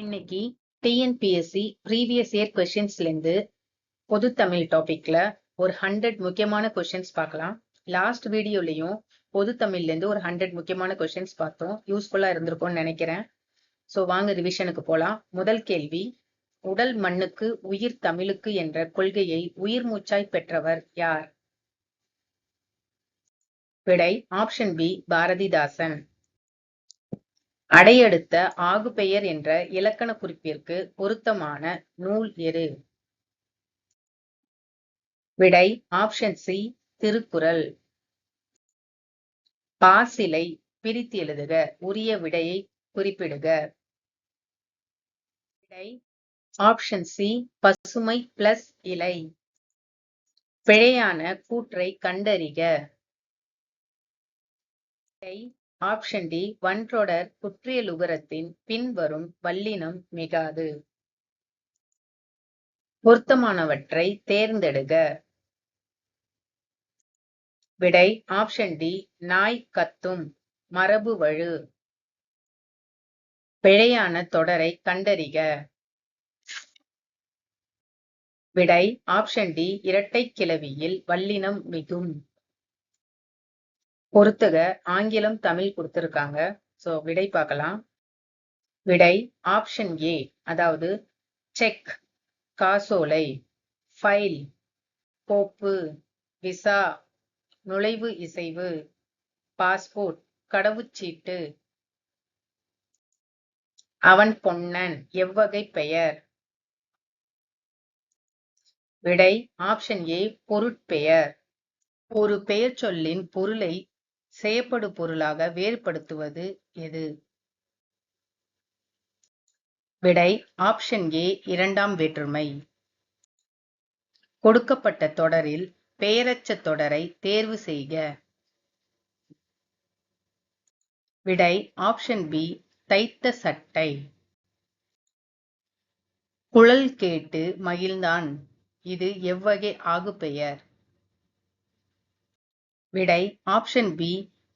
இன்னைக்கு TNPSC previous year கொஸ்டின்ஸ்லேருந்து பொது தமிழ் டாபிக்ல ஒரு 100 முக்கியமான கொஸ்டின்ஸ் பார்க்கலாம். லாஸ்ட் வீடியோலையும் பொது தமிழ்லேருந்து ஒரு 100 முக்கியமான கொஸ்டின்ஸ் பார்த்தோம். யூஸ்ஃபுல்லா இருந்திருக்கும்னு நினைக்கிறேன். ஸோ வாங்க ரிவிஷனுக்கு போலாம். முதல் கேள்வி, உடல் மண்ணுக்கு உயிர் தமிழுக்கு என்ற கொள்கையை உயிர் மூச்சாய் பெற்றவர் யார்? விடை ஆப்ஷன் பி பாரதிதாசன். அடையெடுத்த ஆகுபெயர் என்ற இலக்கண குறிப்பிற்கு பொருத்தமான நூல் எது? விடை ஆப்ஷன் சி திருக்குறள். பாசிலை பிரித்து எழுதுக, உரிய விடையை குறிப்பிடுக. விடை ஆப்ஷன் சி பசுமை பிளஸ் இலை. பிழையான கூற்றை கண்டறிக. விடை ஆப்ஷன் டி ஒன்றொடர் குற்றியலுகரத்தின் பின்வரும் வல்லினம் மிகாது. பொருத்தமானவற்றை தேர்ந்தெடுக. விடை ஆப்ஷன் டி நாய் கத்தும், மரபு வழு. பிழையான தொடரை கண்டறிக. விடை ஆப்ஷன் டி இரட்டை கிளவியில் வல்லினம் மிகும். பொறுத்துக. ஆங்கிலம் தமிழ் கொடுத்திருக்காங்க. சோ விடை பார்க்கலாம். விடை ஆப்ஷன் ஏ, அதாவது செக் காசோலை, ஃபைல் கோப்பு, விசா நுழைவு இசைவு, பாஸ்போர்ட் கடவுச்சீட்டு, அவன் பொன்னன் எவ்வகை பெயர். விடை ஆப்ஷன் ஏ பொருட்பெயர். ஒரு பெயர் சொல்லின் பொருளை செயப்படு பொருளாக வேறுபடுத்துவது எது? விடை ஆப்ஷன் ஏ இரண்டாம் வேற்றுமை. கொடுக்கப்பட்ட தொடரில் பெயரச்ச தொடரை தேர்வு செய்க. விடை ஆப்ஷன் பி தைத்த சட்டை. குழல் கேட்டு மகிழ்ந்தான், இது எவ்வகை ஆகுபெயர்? விடை ஆப்ஷன் பி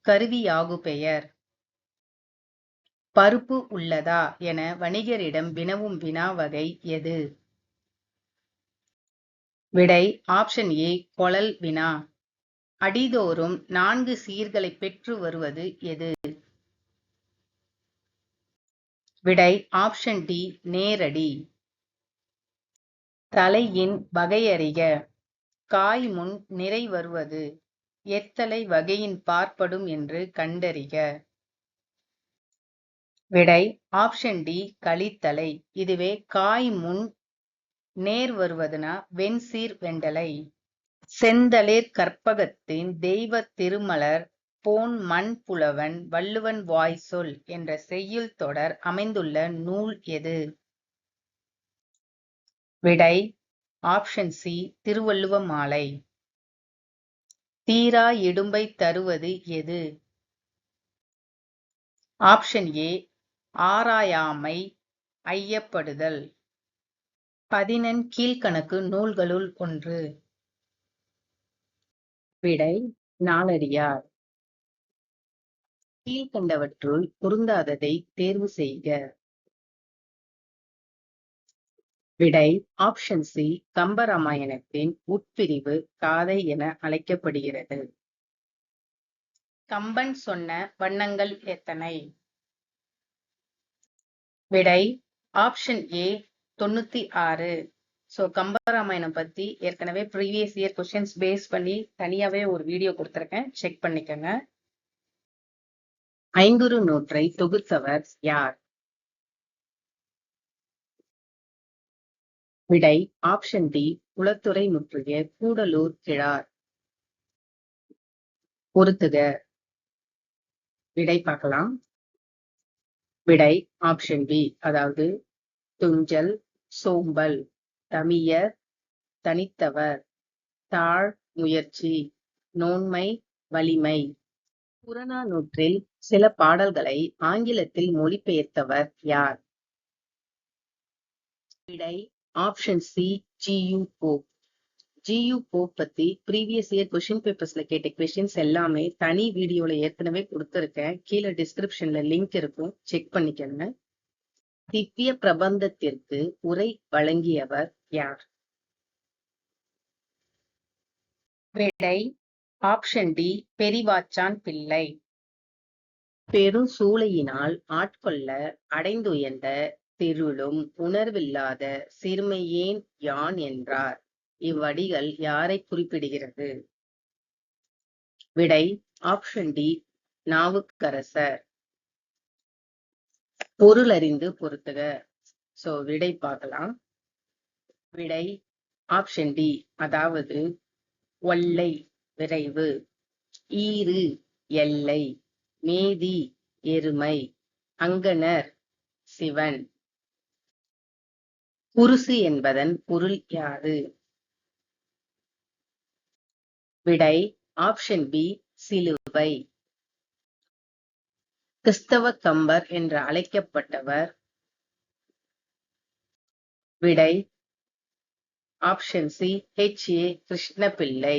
கருவியாகுபெயர். பருப்பு உள்ளதா என வணிகரிடம் வினவும் வினாவகை எது? விடை ஆப்ஷன் ஏ கொளல் வினா. அடிதோறும் 4 சீர்களை பெற்று வருவது எது? விடை ஆப்ஷன் டி நேரடி. தலையின் வகையறிக. காய் முன் நிறை வருவது எத்தலை வகையின் பார்ப்படும் என்று கண்டறிக. விடை ஆப்ஷன் டி கலித்தலை. இதுவே காய் முன் நேர் வருவதுனா வெண்சீர் வெண்டலை. செந்தளிர் கற்பகத்தின் தெய்வ திருமலர் போன் மண் புலவன் வள்ளுவன் வாய் சொல் என்ற செய்யுள் தொடர் அமைந்துள்ள நூல் எது? விடை ஆப்ஷன் சி திருவள்ளுவ மாலை. தீரா இடும்பை தருவது எது? Option A ஆராயாமை ஐயப்படுதல். 11 கீழ்கணக்கு நூல்களுள் ஒன்று. விடை நாலடியார். கீழ்கண்டவற்றுள் பொருந்தாததை தேர்வு செய்க. விடை ஆப்ஷன் சி கம்பராமாயணத்தின் உட்பிரிவு காதை என அழைக்கப்படுகிறது. கம்பன் சொன்ன வண்ணங்கள் எத்தனை? விடை ஆப்ஷன் ஏ 96. ஸோ கம்பராமாயணம் பத்தி ஏற்கனவே ப்ரீவியஸ் இயர் கொஸ்டின்ஸ் பேஸ் பண்ணி தனியாவே ஒரு வீடியோ கொடுத்திருக்கேன், செக் பண்ணிக்கோங்க. ஐங்குறு நூற்றை தொகுத்தவர் யார்? விடை ஆப்ஷன் டி குலத்துறை முற்றிய கூடலூர் கிழார். பொறுத்துக. விடை பார்க்கலாம். விடை ஆப்ஷன் பி, அதாவது துஞ்சல், சோம்பல், தமியர், தனித்தவர், தாழ் முயற்சி, நோன்மை, வலிமை. புறநானூற்றில் சில பாடல்களை ஆங்கிலத்தில் மொழிபெயர்த்தவர் யார்? விடை option C GU. Pope. GU. Pope பத்தி ப்ரீவியஸ் இயர் கொஸ்டின் பேப்பர்ஸ்ல கேட்ட கொஸ்டின்ஸ் எல்லாமே தனி வீடியோல ஏற்கனவே கொடுத்திருக்கேன். கீழே டிஸ்கிரிப்ஷன்ல லிங்க் இருக்கும், செக் பண்ணிக்கோங்க. திவ்ய பிரபந்தத்திற்கு உரை வழங்கியவர் யார்? விடை ஆப்ஷன் டி பெரிவாச்சான் பிள்ளை. பெருசூளையினால் ஆட்கொள்ள அடைந்துயர்ந்த திருளும் உணர்வில்லாத சிறுமையேன் யான் என்றார். இவ்வடிகள் யாரை குறிப்பிடுகிறது? விடை ஆப்ஷன் டி நாவுக்கரசர். பொருள் அறிந்து பொருத்துக. சோ விடை பார்க்கலாம். விடை ஆப்ஷன் டி, அதாவது ஒல்லை விரைவு, ஈறு எல்லை, மேதி எருமை, அங்கணர் சிவன். குருசு என்பதன் பொருள் யாது? விடை ஆப்ஷன் பி சிலுவை. கிறிஸ்தவ கம்பர் என்று அழைக்கப்பட்டவர்? விடை ஆப்ஷன் சி H.A. கிருஷ்ணபிள்ளை.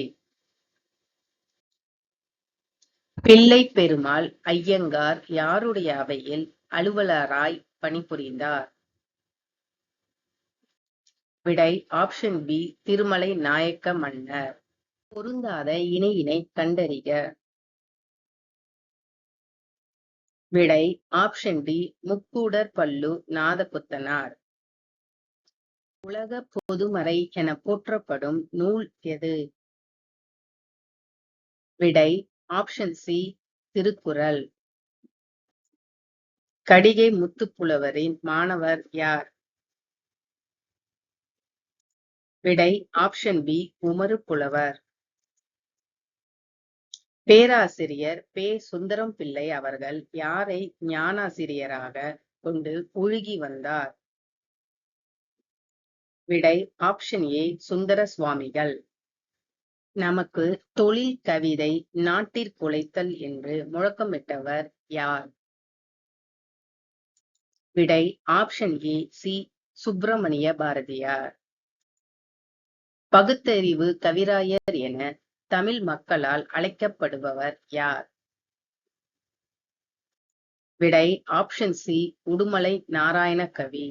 பிள்ளை பெருமாள் ஐயங்கார் யாருடைய அவையில் அலுவலராய் பணிபுரிந்தார்? விடை ஆப்ஷன் பி திருமலை நாயக்க மன்னர். பொருந்தாத இணையினை கண்டறிக. விடை ஆப்ஷன் டி முக்கூடர் பல்லு நாதபுத்தனார். உலக பொதுமறை என போற்றப்படும் நூல் எது? விடை ஆப்ஷன் சி திருக்குறள். கடிகை முத்துப்புலவரின் மாணவர் யார்? விடை ஆப்ஷன் பி உமறு புலவர். பேராசிரியர் பே. சுந்தரம் பிள்ளை அவர்கள் யாரை ஞானாசிரியராக கொண்டு ஒழுகி வந்தார்? விடை ஆப்ஷன் ஏ சுந்தர சுவாமிகள். நமக்கு தொழில் கவிதை நாட்டிற்குழைத்தல் என்று முழக்கமிட்டவர் யார்? விடை option A C Subramania Bharathiyar. பகுத்தறிவு கவிராயர் என தமிழ் மக்களால் அழைக்கப்படுபவர் யார்? விடை option C Udumalai Narayana Kavi.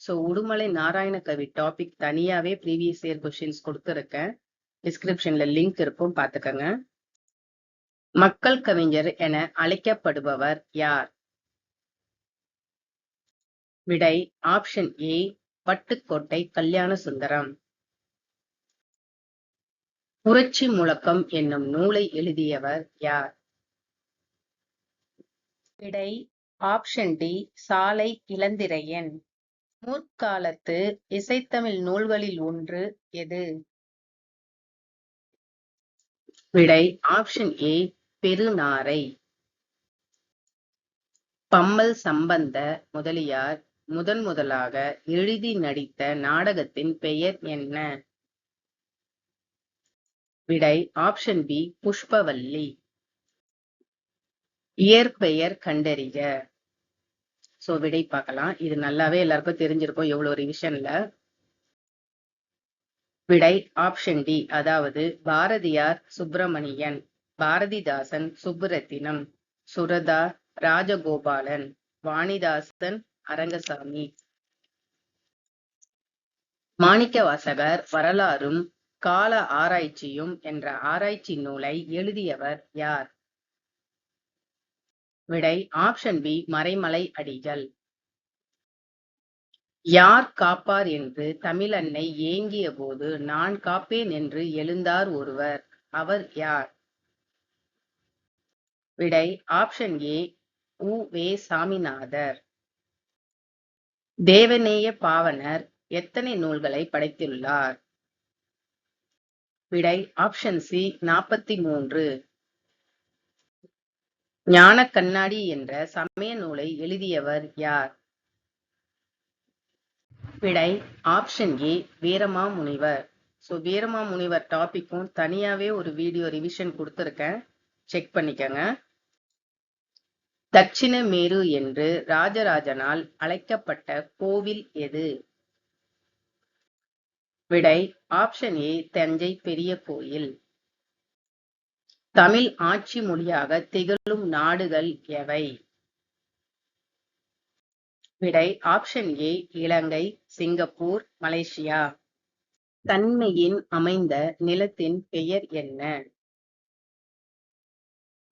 So Udumalai Narayana Kavi topic தனியாவே ப்ரீவியஸ் இயர் கொஸ்டின்ஸ் கொடுத்திருக்கேன். டிஸ்கிரிப்ஷன்ல லிங்க் இருக்கும், பாத்துக்கங்க. மக்கள் கவிஞர் என அழைக்கப்படுபவர் யார்? விடை ஆப்ஷன் ஏ பட்டுக்கோட்டை கல்யாண சுந்தரம். புரட்சி முழக்கம் என்னும் நூலை எழுதியவர் யார்? விடை ஆப்ஷன் டி சாலை இளந்திரையன். முற்காலத்து இசைத்தமிழ் நூல்களில் ஒன்று எது? விடை ஆப்ஷன் ஏ பெருநாரை. பம்மல் சம்பந்த முதலியார் முதலாக எழுதி நடித்த நாடகத்தின் பெயர் என்ன? விடை ஆப்ஷன் பி புஷ்பவல்லி. இயற்பெயர் கண்டறிக. சோ விடை பார்க்கலாம். இது நல்லாவே எல்லாருக்கும் தெரிஞ்சிருக்கும் எவ்வளவு ரிவிஷன்ல. விடை ஆப்ஷன் டி, அதாவது பாரதியார் சுப்பிரமணியன், பாரதிதாசன் சுப்புரத்தினம், சுரதா ராஜகோபாலன், வாணிதாசன் அரங்கசாமி. மாணிக்கவாசகர் வரலாறும் கால ஆராய்ச்சியும் என்ற ஆராய்ச்சி நூலை எழுதியவர் யார்? விடை ஆப்ஷன் பி மறைமலை அடிகள். யார் காப்பார் என்று தமிழன்னை ஏங்கிய போது நான் காப்பேன் என்று எழுந்தார் ஒருவர், அவர் யார்? விடை ஆப்ஷன் ஏ உ.வே. சாமிநாதர். தேவநேய பாவனர் எத்தனை நூல்களை படைத்துள்ளார்? விடை ஆப்ஷன் சி 43. ஞான கண்ணாடி என்ற சமய நூலை எழுதியவர் யார்? விடை option A Veeramamunivar. So Veeramamunivar டாபிக்கும் தனியாவே ஒரு வீடியோ ரிவிஷன் கொடுத்திருக்கேன், செக் பண்ணிக்கங்க. தட்சிண மேரு என்று ராஜராஜனால் அழைக்கப்பட்ட கோவில் எது? விடை ஆப்ஷன் ஏ தஞ்சை பெரிய கோயில். தமிழ் ஆட்சி மொழியாக திகழும் நாடுகள் எவை? விடை ஆப்ஷன் ஏ இலங்கை, சிங்கப்பூர், மலேசியா. தன்மையின் அமைந்த நிலத்தின் பெயர் என்ன?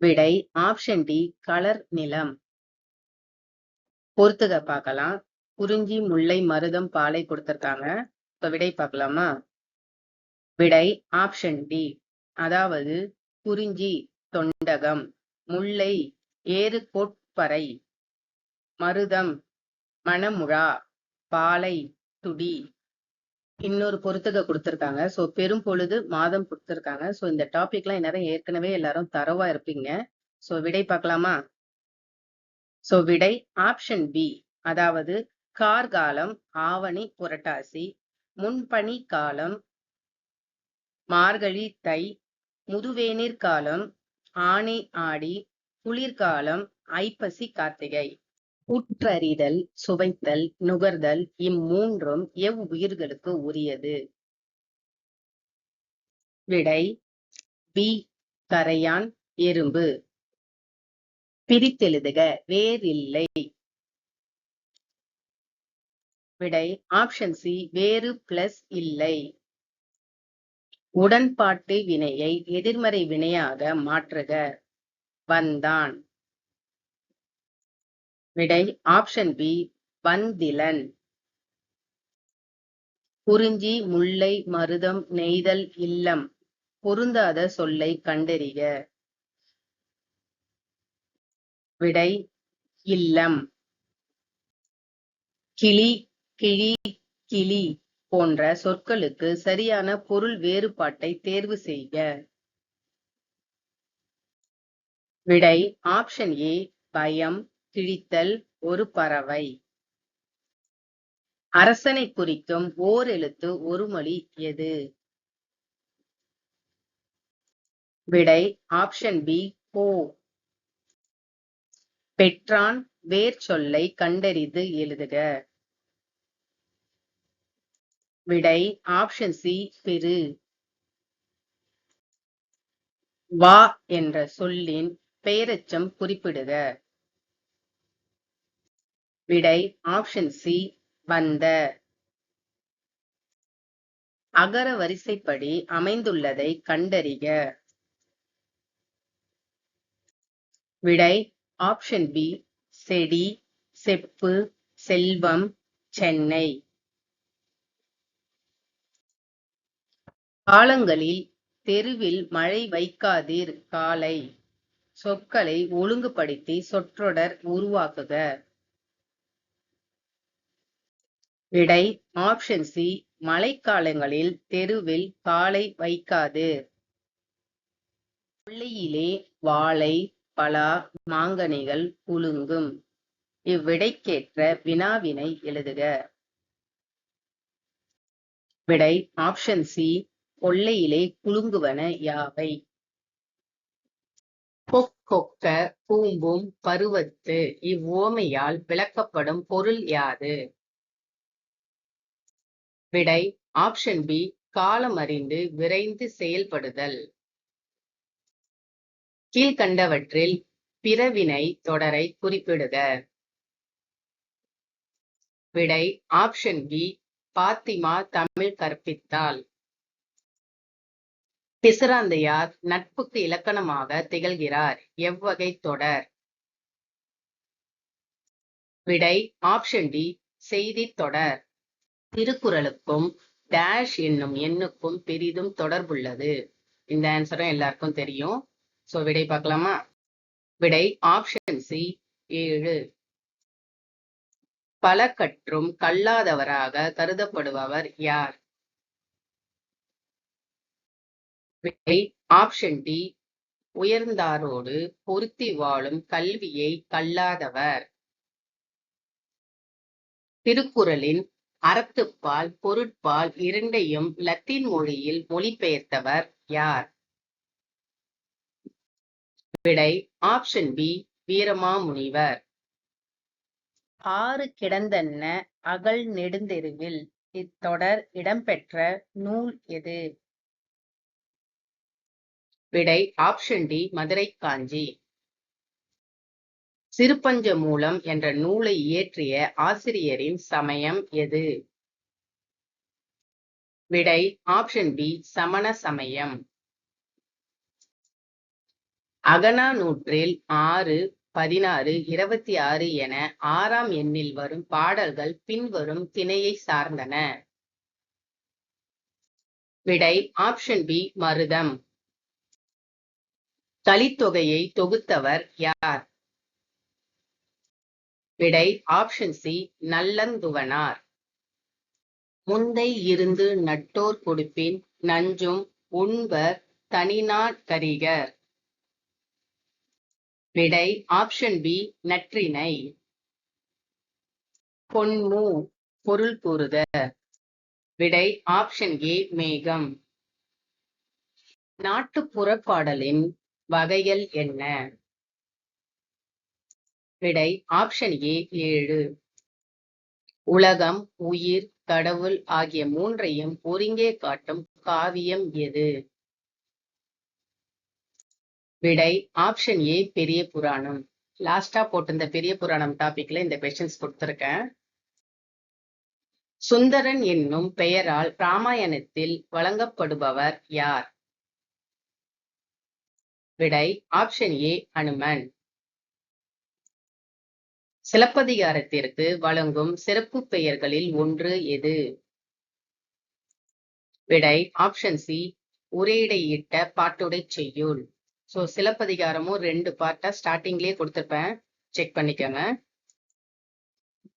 விடை ஆப்ஷன் டி கலர் நிலம். பொறுத்துக பார்க்கலாம். குறிஞ்சி, முல்லை, மருதம், பாலை கொடுத்திருக்காங்க. இப்ப விடை பார்க்கலாமா? விடை ஆப்ஷன் டி, அதாவது குறிஞ்சி தொண்டகம், முல்லை ஏறு கோட்பறை, மருதம் மணமுழா, பாலை துடி. இன்னொரு பொறுத்துக கொடுத்திருக்காங்க. சோ பெரும் பொழுது மாதம் கொடுத்திருக்காங்க. சோ இந்த டாபிக்லாம் நேரம் ஏற்கனவே எல்லாரும் தரவா இருப்பீங்க. சோ விடை பார்க்கலாமா? சோ விடை ஆப்ஷன் பி, அதாவது கார்காலம் ஆவணி புரட்டாசி, முன்பனி காலம் மார்கழி தை, முதுவேநீர் காலம் ஆனி ஆடி, குளிர்காலம் ஐப்பசி கார்த்திகை. உற்றறிதல், சுவைத்தல், நுகர்தல் இம்மூன்றும் எவ்வுயிர்களுக்கு உரியது? விடை பி கரையான், எறும்பு. பிரித்தெழுதுக. வேறில்லை. விடை ஆப்ஷன் சி வேறு பிளஸ் இல்லை. உடன்பாட்டு வினையை எதிர்மறை வினையாக மாற்றுக. வந்தான். விடை ஆப்ஷன் பி வந்திலன். குறிஞ்சி, முல்லை, மருதம், நெய்தல், இல்லம் பொருந்தாத சொல்லை கண்டறிக. விடை இல்லம். கிளி, கிழி, கிளி போன்ற சொற்களுக்கு சரியான பொருள் வேறுபாட்டை தேர்வு செய்க. விடை ஆப்ஷன் ஏ பயம், கிழித்தல், ஒரு பறவை. அரசனை குறிக்கும் ஓர் எழுத்து ஒரு மொழி எது? விடை ஆப்ஷன் பி போ. பெற்றான் வேர் சொல்லை கண்டறிந்து எழுதுக. விடை ஆப்ஷன் சி பெரு. வா என்ற சொல்லின் பெயரெச்சம் குறிப்பிடுக. விடை ஆப்ஷன் சி வந்த. அகர வரிசைப்படி அமைந்துள்ளதை கண்டறிக. விடை ஆப்ஷன் பி செடி, செப்பு, செல்வம், சென்னை. காலங்களில் தெருவில் மழை வைக்காதீர் காலை சொற்களை ஒழுங்குபடுத்தி சொற்றொடர் உருவாக்குக. விடை ஆப்ஷன் சி மழைக்காலங்களில் தெருவில் காலை வைக்காது. கொல்லையிலே வாழை, பலா, மாங்கனிகள் குலுங்கும். இவ்விடைக்கேற்ற வினாவினை எழுதுக. விடை ஆப்ஷன் சி கொல்லையிலே குலுங்குவன யாவை? கொக்கொக்க கூம்பும் பருவத்து இவ்வுவமையால் விளக்கப்படும் பொருள் யாது? விடை ஆப்ஷன் பி காலமறிந்து விரைந்து செயல்படுதல். கீழ்கண்டவற்றில் பிறவினை தொடரை குறிப்பிடுக. விடை ஆப்ஷன் பி பாத்திமா தமிழ் கற்பித்தாள். பிசிராந்தையார் நட்புக்கு இலக்கணமாக திகழ்கிறார். எவ்வகை தொடர்? விடை ஆப்ஷன் டி செய்தித் தொடர். திருக்குறளுக்கும் டேஷ் என்னும் எண்ணுக்கும் பெரிதும் தொடர்புள்ளது. இந்த ஆன்சரும் எல்லாருக்கும் தெரியும். சோ விடை பார்க்கலாமா? விடை ஆப்ஷன் சி 7. பல கற்றும் கல்லாதவராக கருதப்படுபவர் யார்? விடை ஆப்ஷன் டி உயர்ந்தாரோடு பொருத்தி வாழும் கல்வியை கல்லாதவர். திருக்குறளின் அறத்துப்பால், பொருட்பால் இரண்டையும் லத்தீன் மொழியில் மொழிபெயர்த்தவர் யார்? விடை ஆப்ஷன் பி வீரமாமுனிவர். ஆறு கிடந்தன்ன அகல் நெடுந்தெருவில் இத்தொடர் இடம்பெற்ற நூல் எது? விடை ஆப்ஷன் டி மதுரை காஞ்சி. சிறுபஞ்ச மூலம் என்ற நூலை இயற்றிய ஆசிரியரின் சமயம் எது? விடை ஆப்ஷன் பி சமண சமயம். அகநானூற்றில் 6, 16, 26 என 6ஆம் எண்ணில் வரும் பாடல்கள் பின்வரும் திணையை சார்ந்தன. விடை ஆப்ஷன் பி மருதம். கலித்தொகையை தொகுத்தவர் யார்? விடை ஆப்ஷன் சி நல்லந்துவனார். முந்தை இருந்து நட்டோர் கொடுப்பின் நஞ்சும் உண்பர் தனிநாட்கரிகர். விடை ஆப்ஷன் பி நற்றிணை. பொன்மூ பொருள் கூறுக. விடை ஆப்ஷன் ஏ மேகம். நாட்டுப்புறப் பாடலின் வகைகள் என்ன? விடை ஆப்ஷன் ஏ 7. உலகம், உயிர், கடவுள் ஆகிய மூன்றையும் ஒருங்கே காட்டும் காவியம் எது? விடை ஆப்ஷன் ஏ பெரிய புராணம். லாஸ்டா போட்டிருந்த பெரிய புராணம் டாபிக்ல இந்த கொஸ்டின்ஸ் கொடுத்திருக்கேன். சுந்தரன் என்னும் பெயரால் ராமாயணத்தில் வழங்கப்படுபவர் யார்? விடை ஆப்ஷன் ஏ அனுமன். சிலப்பதிகாரத்திற்கு வழங்கும் சிறப்பு பெயர்களில் ஒன்று எது? விடை ஆப்ஷன் சி உரையிடையிட்ட பாட்டுடை செய்யுள். சோ சிலப்பதிகாரமும் 2 பார்ட்டா ஸ்டார்டிங்லயே கொடுத்திருப்பேன், செக் பண்ணிக்கோங்க.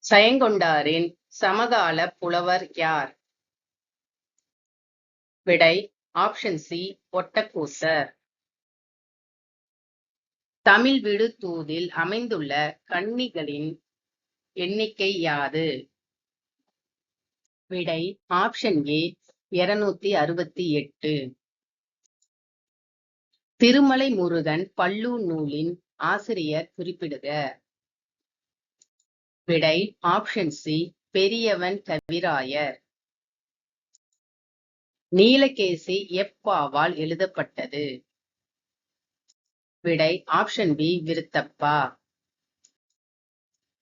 சயங்கொண்டாரின் சமகால புலவர் யார்? விடை ஆப்ஷன் சி ஒட்டக்கூசர். தமிழ் விடு தூதில் அமைந்துள்ள கன்னிகளின் எண்ணிக்கை யாது? விடை ஆப்ஷன் ஏ 268. திருமலை முருகன் பல்லூர் நூலின் ஆசிரியர் குறிப்பிடுக. விடை ஆப்ஷன் சி பெரியவன் கவிராயர். நீலகேசி எப்பாவால் எழுதப்பட்டது? விடை ஆப்ஷன் பி விருத்தப்பா.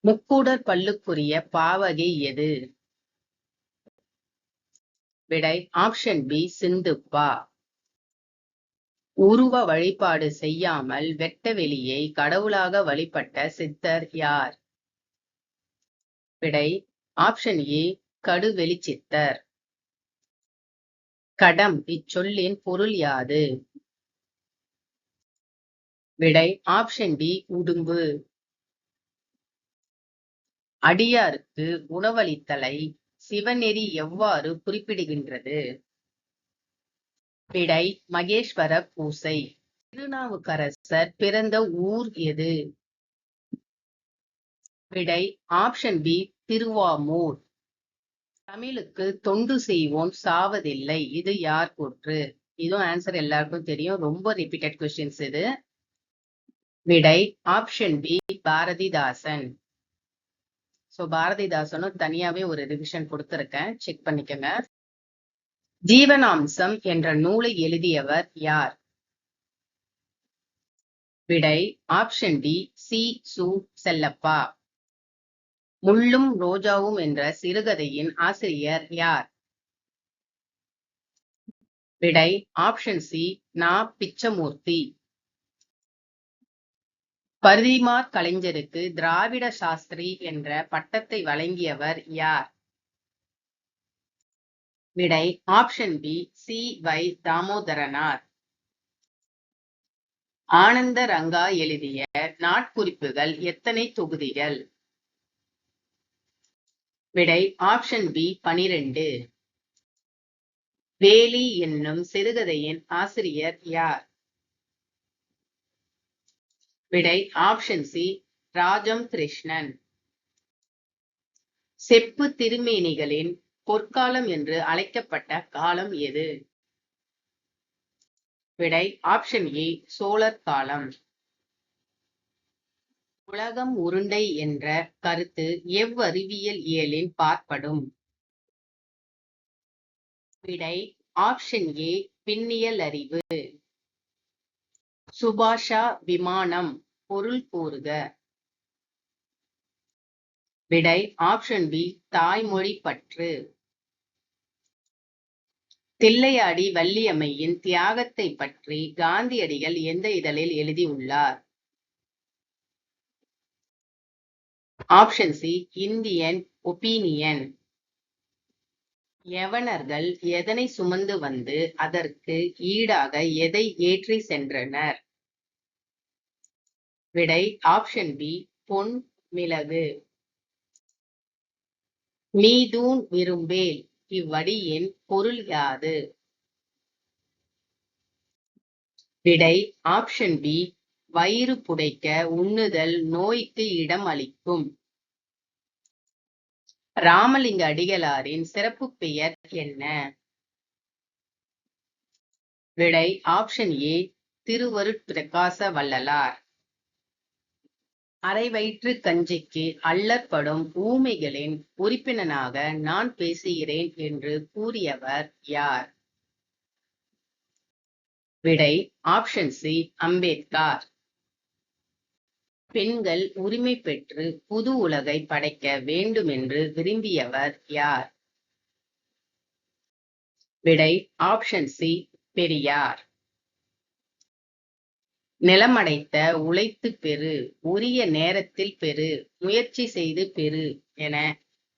முக்கூடர் பல்லுக்குரிய பாவகை எது? விடை ஆப்ஷன் பி சிந்துப்பா. உருவ வழிபாடு செய்யாமல் வெட்ட வெளியை கடவுளாக வழிபட்ட சித்தர் யார்? விடை ஆப்ஷன் ஏ கடுவெளி சித்தர். கடம் இச்சொல்லின் பொருள் யாது? விடை ஆப்ஷன் டி உடும்பு. அடியாருக்கு உணவளித்தலை சிவநெறி எவ்வாறு குறிப்பிடுகின்றது? விடை மகேஸ்வர பூசை. திருநாவுக்கரசர் பிறந்த ஊர் எது? விடை ஆப்ஷன் பி திருவாமூர். தமிழுக்கு தொண்டு செய்வோம் சாவதில்லை, இது யார் கூற்று? இதுவும் ஆன்சர் எல்லாருக்கும் தெரியும், ரொம்ப ரிப்பீட்டட் கொஸ்டின்ஸ் இது. விடை ஆப்ஷன் பி பாரதிதாசன். சோ பாரதிதாசனும் தனியாவே ஒரு ரிவிஷன் கொடுத்திருக்கேன், செக் பண்ணிக்கோங்க. ஜீவனாம்சம் என்ற நூலை எழுதியவர் யார்? விடை ஆப்ஷன் டி சி சு செல்லப்பா. முள்ளும் ரோஜாவும் என்ற சிறுகதையின் ஆசிரியர் யார்? விடை ஆப்ஷன் சி நா பிச்சமூர்த்தி. பரிதிமாற் கலைஞருக்கு திராவிட சாஸ்திரி என்ற பட்டத்தை வழங்கியவர் யார்? விடை ஆப்ஷன் பி சி வை தாமோதரனார். ஆனந்த ரங்கா எழுதிய நாட்குறிப்புகள் எத்தனை தொகுதிகள்? விடை ஆப்ஷன் பி 12. வேலி என்னும் சிறுகதையின் ஆசிரியர் யார்? விடை ஆப்ஷன் சி ராஜம் கிருஷ்ணன். செப்பு திருமேனிகளின் பொற்காலம் என்று அழைக்கப்பட்ட காலம் எது? விடை ஆப்ஷன் ஏ சோழர் காலம். உலகம் உருண்டை என்ற கருத்து எவ்வறிவியல் இயலின் பார்ப்படும்? விடை ஆப்ஷன் ஏ பின்னியல் அறிவு. சுபாஷா விமானம் பொருள் கூறுக. விடை ஆப்ஷன் பி தாய்மொழி பற்று. தில்லையாடி வள்ளியம்மையின் தியாகத்தை பற்றி காந்தியடிகள் எந்த இதழில் எழுதியுள்ளார்? Option C Indian Opinion. யவனர்கள் எதனை சுமந்து வந்து அதற்கு ஈடாக எதை ஏற்றி சென்றனர்? விடை ஆப்ஷன் பி பொன் மிளகு. மீதூன் விரும்பேல் இவ்வடியின் பொருள் யாது? விடை ஆப்ஷன் பி வயிறு புடைக்க உண்ணுதல் நோய்க்கு இடம் அளிக்கும். ராமலிங்க அடிகளாரின் சிறப்பு பெயர் என்ன? விடை ஆப்ஷன் ஏ திருவருட்பிரகாச வள்ளலார். அரை வயிற்று கஞ்சிக்கு அல்லற்படும் ஊமைகளின் உறுப்பினனாக நான் பேசுகிறேன் என்று கூறியவர் யார்? விடை ஆப்ஷன் சி அம்பேத்கர். பெண்கள் உரிமை பெற்று புது உலகை படைக்க வேண்டுமென்று விரும்பியவர் யார்? விடை ஆப்ஷன் சி பெரியார். நிலமடைத்த உழைத்து பெறு, உரிய நேரத்தில் பெறு, முயற்சி செய்து பெறு என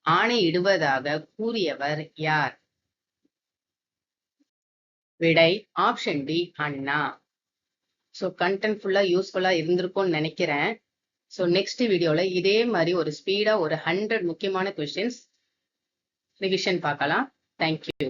ஆணையிடுவதாக கூறியவர் யார்? விடை ஆப்ஷன் டி அண்ணா. ஸோ கண்டென்ட் ஃபுல்லா யூஸ்ஃபுல்லா இருந்திருக்கும்னு நினைக்கிறேன். ஸோ நெக்ஸ்ட் வீடியோல இதே மாதிரி ஒரு ஸ்பீடா ஒரு 100 முக்கியமான கொஸ்டின்ஸ் ரிவிஷன் பார்க்கலாம். தேங்க்யூ.